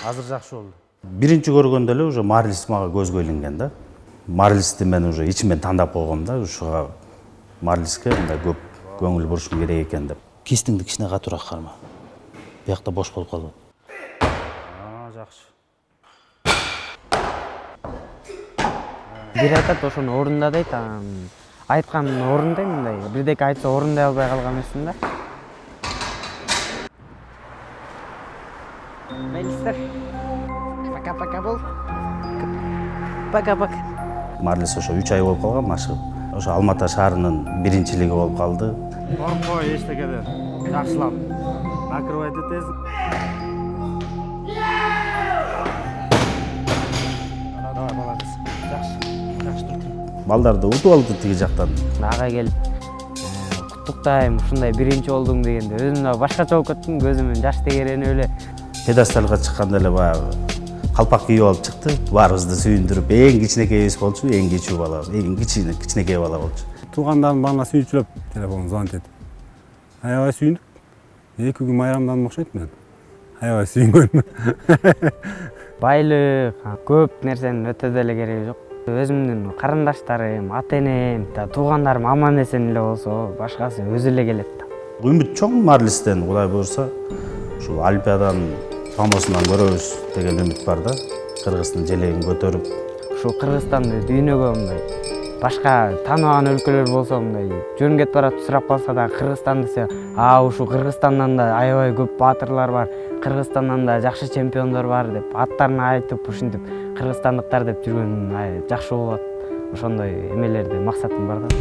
Азыр жакшы болду. Биринчи көргөндө эле уже Марлис мага көзгө илинген да. Марлисти мен уже ичимен тандап койгом да, ушуга Марлиске мындай көп көңүл бурушум керек экен деп. Кистиңди кичине катуураак карма. Биякта бош болуп калып. Жакшы. Бир айтат ошону орунда дейт, айтканын орундай мындай. Бирдеке айтса орундай албай калган эмесмин да. Мелистер. Пока-пока бол. Пока-пока. Марлис ошо 3 ай болуп калган машыгып. Ошо Алматы шаарынын биринчилиги болуп калды. Коркпо эчтекеден. Жакшылап. Накрывать этесиң. Давай, молодец. Жакшы турдуң. Балдарды утуп алды тиги жактан. Ага келип, куттуктайм, ушундай биринчи болдуң дегенде өзүм да башкача болуп кеттим, көзүмөн жаш тегеренип эле. Пьедесталга чыкканда эле баягы калпак кийип алып чыкты. Баарыбызды сүйүндүрүп, эң кичинекейибиз болчу, эң кичүү бала, эң кичинекей бала болчу. Туугандарым бана сүйүнчүлөп телефон звонить этип. Аябай сүйүндүк. 2 күн майрамдан окшойт мен. Аябай сүйүнгөнмүн. Байлык, көп нерсенин өтө деле кереги жок. Өзүмдүн карындаштарым, ата-энем, туугандарым аман эсен эле болсо, башкасы өзү эле келет да. Үмүт чоң Марлистен, Кудай буйрса, ушул Олимпиаданын фамосунан көрөбүз деген үмүт бар да. Кыргыздын желегин көтөрүп, Ушу Кыргызстанды дүйнөгө мындай башка тааныбаган өлкөлөр болсо мындай жөн кетип баратып сурап калса да Кыргызстан десе, ушу Кыргызстандан да аябай көп баатырлар бар, Кыргызстандан да жакшы чемпиондор бар деп аттарын айтып, ушинтип кыргызстандыктар деп жүргөн жакшы болот. Ошондой эмелерде максатым бар да.